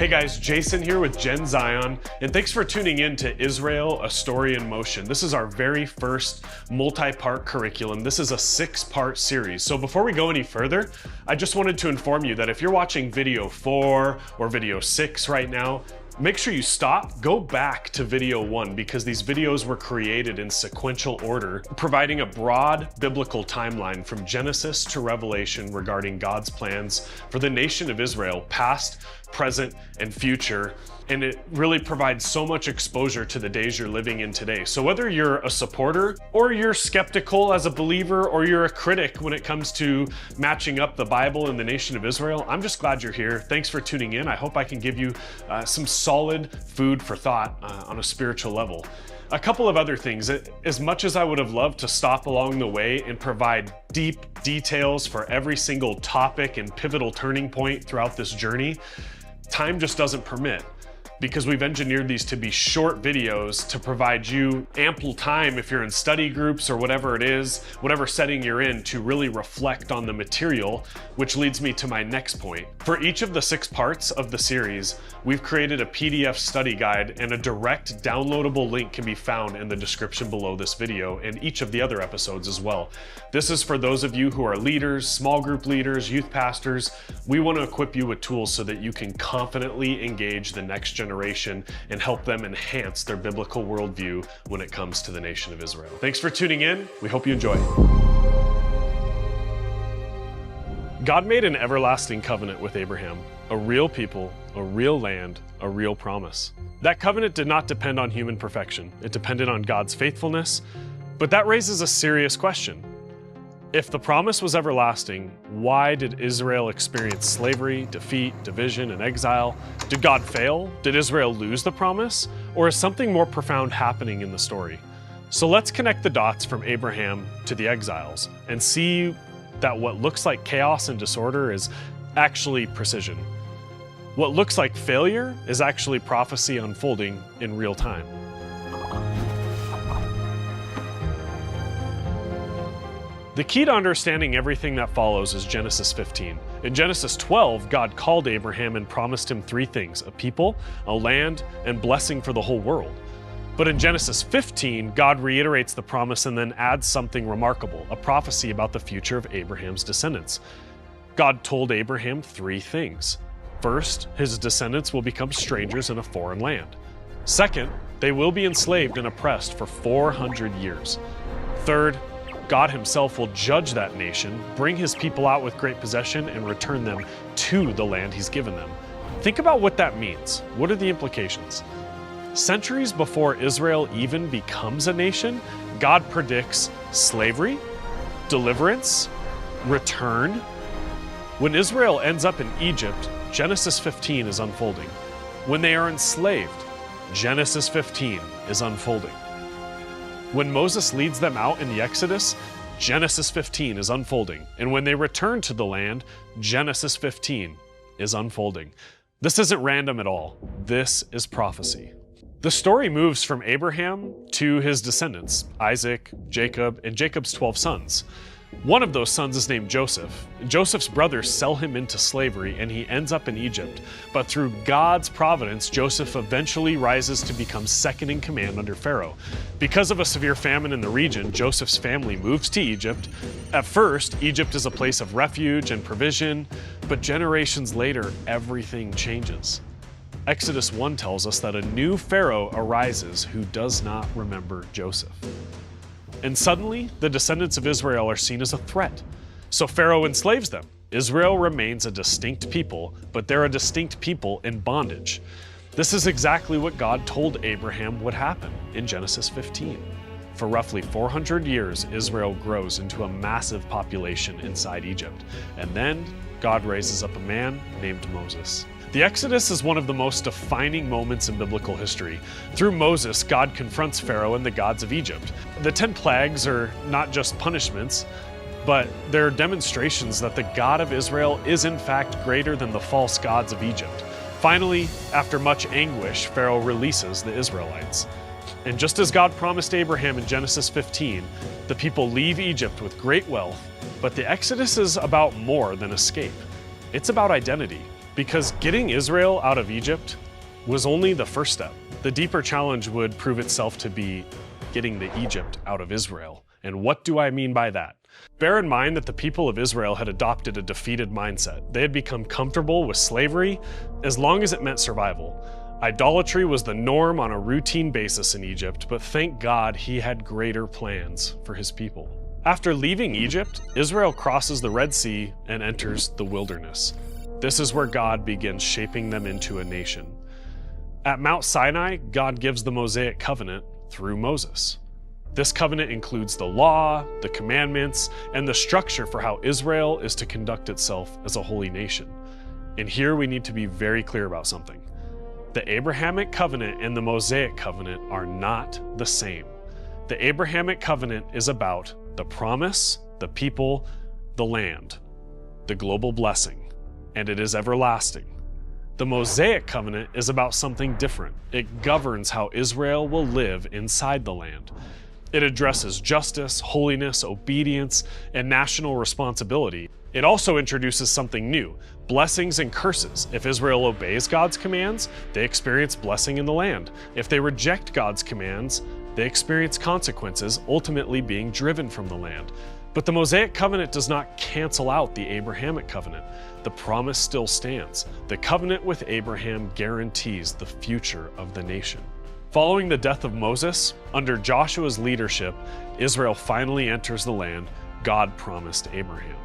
Hey guys, Jason here with Gen Zion, and thanks for tuning in to Israel, a Story in Motion. This is our very first multi-part curriculum. This is a 6-part series. So before we go any further, I just wanted to inform you that if you're watching video 4 or video 6 right now, make sure you stop, go back to video 1 because these videos were created in sequential order, providing a broad biblical timeline from Genesis to Revelation regarding God's plans for the nation of Israel, past, present, and future. And it really provides so much exposure to the days you're living in today. So whether you're a supporter or you're skeptical as a believer or you're a critic when it comes to matching up the Bible and the nation of Israel, I'm just glad you're here. Thanks for tuning in. I hope I can give you some solid food for thought on a spiritual level. A couple of other things. As much as I would have loved to stop along the way and provide deep details for every single topic and pivotal turning point throughout this journey, time just doesn't permit, because we've engineered these to be short videos to provide you ample time if you're in study groups or whatever it is, whatever setting you're in, to really reflect on the material, which leads me to my next point. For each of the 6 parts of the series, we've created a PDF study guide, and a direct downloadable link can be found in the description below this video and each of the other episodes as well. This is for those of you who are leaders, small group leaders, youth pastors. We want to equip you with tools so that you can confidently engage the next generation and help them enhance their biblical worldview when it comes to the nation of Israel. Thanks for tuning in. We hope you enjoy. God made an everlasting covenant with Abraham, a real people, a real land, a real promise. That covenant did not depend on human perfection. It depended on God's faithfulness. But that raises a serious question. If the promise was everlasting, why did Israel experience slavery, defeat, division, and exile? Did God fail? Did Israel lose the promise? Or is something more profound happening in the story? So let's connect the dots from Abraham to the exiles and see that what looks like chaos and disorder is actually precision. What looks like failure is actually prophecy unfolding in real time. The key to understanding everything that follows is Genesis 15. In Genesis 12, God called Abraham and promised him 3 things: a people, a land, and blessing for the whole world. But in Genesis 15, God reiterates the promise and then adds something remarkable, a prophecy about the future of Abraham's descendants. God told Abraham 3 things. First, his descendants will become strangers in a foreign land. Second, they will be enslaved and oppressed for 400 years. Third, God himself will judge that nation, bring his people out with great possession, and return them to the land he's given them. Think about what that means. What are the implications? Centuries before Israel even becomes a nation, God predicts slavery, deliverance, return. When Israel ends up in Egypt, Genesis 15 is unfolding. When they are enslaved, Genesis 15 is unfolding. When Moses leads them out in the Exodus, Genesis 15 is unfolding. And when they return to the land, Genesis 15 is unfolding. This isn't random at all. This is prophecy. The story moves from Abraham to his descendants, Isaac, Jacob, and Jacob's 12 sons. One of those sons is named Joseph. Joseph's brothers sell him into slavery and he ends up in Egypt. But through God's providence, Joseph eventually rises to become second in command under Pharaoh. Because of a severe famine in the region, Joseph's family moves to Egypt. At first, Egypt is a place of refuge and provision, but generations later, everything changes. Exodus 1 tells us that a new Pharaoh arises who does not remember Joseph. And suddenly, the descendants of Israel are seen as a threat. So Pharaoh enslaves them. Israel remains a distinct people, but they're a distinct people in bondage. This is exactly what God told Abraham would happen in Genesis 15. For roughly 400 years, Israel grows into a massive population inside Egypt. And then God raises up a man named Moses. The Exodus is one of the most defining moments in biblical history. Through Moses, God confronts Pharaoh and the gods of Egypt. The 10 plagues are not just punishments, but they're demonstrations that the God of Israel is in fact greater than the false gods of Egypt. Finally, after much anguish, Pharaoh releases the Israelites. And just as God promised Abraham in Genesis 15, the people leave Egypt with great wealth, but the Exodus is about more than escape. It's about identity. Because getting Israel out of Egypt was only the first step. The deeper challenge would prove itself to be getting the Egypt out of Israel. And what do I mean by that? Bear in mind that the people of Israel had adopted a defeated mindset. They had become comfortable with slavery as long as it meant survival. Idolatry was the norm on a routine basis in Egypt, but thank God he had greater plans for his people. After leaving Egypt, Israel crosses the Red Sea and enters the wilderness. This is where God begins shaping them into a nation. At Mount Sinai, God gives the Mosaic covenant through Moses. This covenant includes the law, the commandments, and the structure for how Israel is to conduct itself as a holy nation. And here we need to be very clear about something. The Abrahamic covenant and the Mosaic covenant are not the same. The Abrahamic covenant is about the promise, the people, the land, the global blessing, and it is everlasting. The Mosaic covenant is about something different. It governs how Israel will live inside the land. It addresses justice, holiness, obedience, and national responsibility. It also introduces something new, blessings and curses. If Israel obeys God's commands, they experience blessing in the land. If they reject God's commands, they experience consequences, ultimately being driven from the land. But the Mosaic covenant does not cancel out the Abrahamic covenant. The promise still stands. The covenant with Abraham guarantees the future of the nation. Following the death of Moses, under Joshua's leadership, Israel finally enters the land God promised Abraham.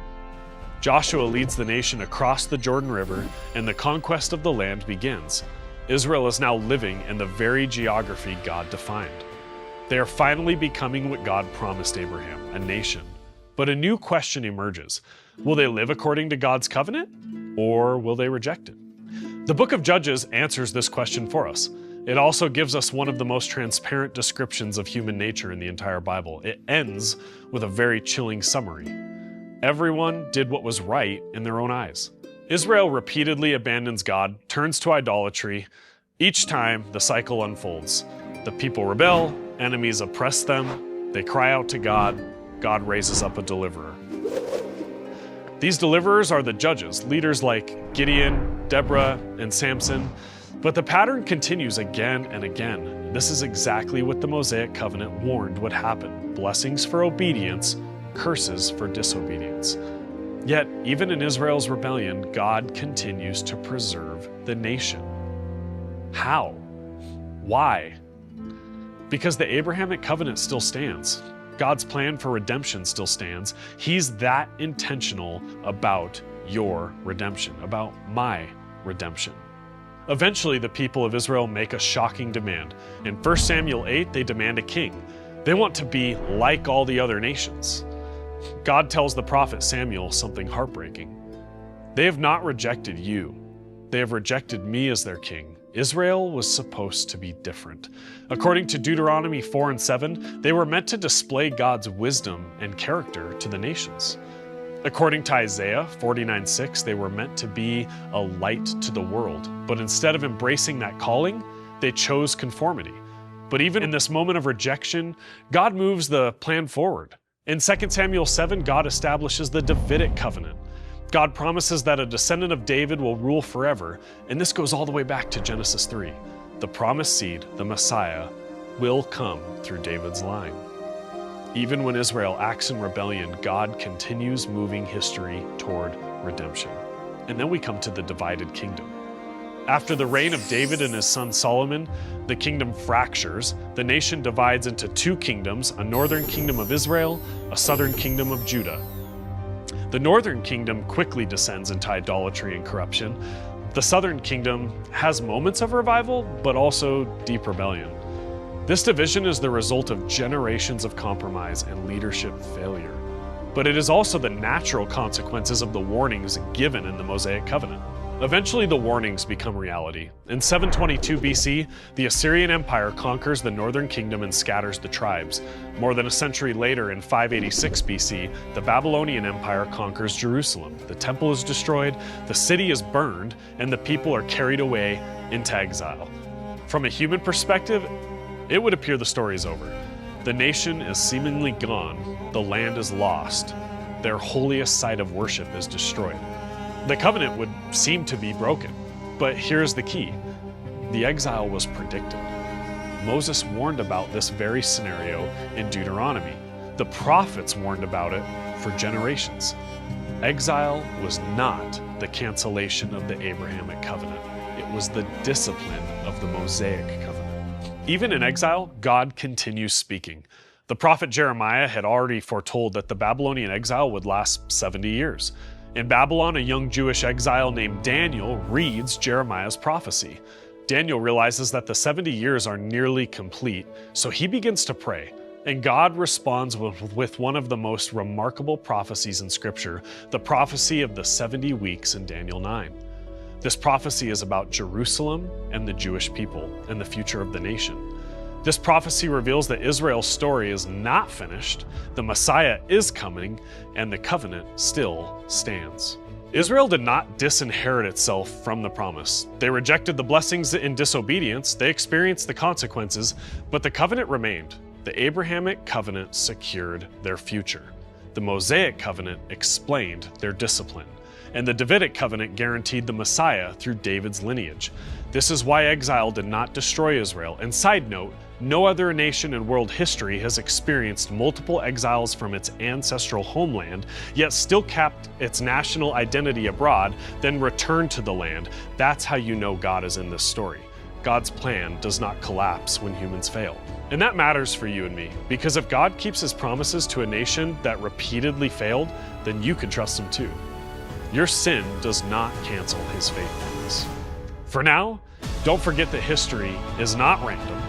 Joshua leads the nation across the Jordan River, and the conquest of the land begins. Israel is now living in the very geography God defined. They are finally becoming what God promised Abraham, a nation. But a new question emerges. Will they live according to God's covenant, or will they reject it? The book of Judges answers this question for us. It also gives us one of the most transparent descriptions of human nature in the entire Bible. It ends with a very chilling summary. Everyone did what was right in their own eyes. Israel repeatedly abandons God, turns to idolatry. Each time, the cycle unfolds. The people rebel, enemies oppress them, they cry out to God, God raises up a deliverer. These deliverers are the judges, leaders like Gideon, Deborah, and Samson. But the pattern continues again and again. This is exactly what the Mosaic covenant warned would happen. Blessings for obedience, curses for disobedience. Yet, even in Israel's rebellion, God continues to preserve the nation. How? Why? Because the Abrahamic covenant still stands. God's plan for redemption still stands. He's that intentional about your redemption, about my redemption. Eventually, the people of Israel make a shocking demand. In 1 Samuel 8, they demand a king. They want to be like all the other nations. God tells the prophet Samuel something heartbreaking. They have not rejected you. They have rejected me as their king. Israel was supposed to be different. According to Deuteronomy 4 and 7, they were meant to display God's wisdom and character to the nations. According to Isaiah 49:6, they were meant to be a light to the world. But instead of embracing that calling, they chose conformity. But even in this moment of rejection, God moves the plan forward. In 2 Samuel 7, God establishes the Davidic covenant. God promises that a descendant of David will rule forever, and this goes all the way back to Genesis 3. The promised seed, the Messiah, will come through David's line. Even when Israel acts in rebellion, God continues moving history toward redemption. And then we come to the divided kingdom. After the reign of David and his son Solomon, the kingdom fractures. The nation divides into two kingdoms, a northern kingdom of Israel, a southern kingdom of Judah. The northern kingdom quickly descends into idolatry and corruption. The southern kingdom has moments of revival, but also deep rebellion. This division is the result of generations of compromise and leadership failure. But it is also the natural consequences of the warnings given in the Mosaic covenant. Eventually, the warnings become reality. In 722 BC, the Assyrian Empire conquers the northern kingdom and scatters the tribes. More than a century later, in 586 BC, the Babylonian Empire conquers Jerusalem. The temple is destroyed, the city is burned, and the people are carried away into exile. From a human perspective, it would appear the story is over. The nation is seemingly gone, the land is lost, their holiest site of worship is destroyed. The covenant would seem to be broken. But here's the key. The exile was predicted. Moses warned about this very scenario in Deuteronomy. The prophets warned about it for generations. Exile was not the cancellation of the Abrahamic covenant. It was the discipline of the Mosaic covenant. Even in exile, God continues speaking. The prophet Jeremiah had already foretold that the Babylonian exile would last 70 years. In Babylon, a young Jewish exile named Daniel reads Jeremiah's prophecy. Daniel realizes that the 70 years are nearly complete, so he begins to pray. And God responds with one of the most remarkable prophecies in Scripture, the prophecy of the 70 weeks in Daniel 9. This prophecy is about Jerusalem and the Jewish people and the future of the nation. This prophecy reveals that Israel's story is not finished, the Messiah is coming, and the covenant still stands. Israel did not disinherit itself from the promise. They rejected the blessings in disobedience, they experienced the consequences, but the covenant remained. The Abrahamic covenant secured their future. The Mosaic covenant explained their discipline. And the Davidic covenant guaranteed the Messiah through David's lineage. This is why exile did not destroy Israel. And side note, no other nation in world history has experienced multiple exiles from its ancestral homeland, yet still kept its national identity abroad, then returned to the land. That's how you know God is in this story. God's plan does not collapse when humans fail. And that matters for you and me, because if God keeps his promises to a nation that repeatedly failed, then you can trust him too. Your sin does not cancel his faithfulness. For now, don't forget that history is not random.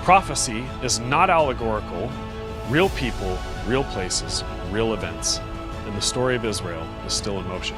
Prophecy is not allegorical. Real people, real places, real events. And the story of Israel is still in motion.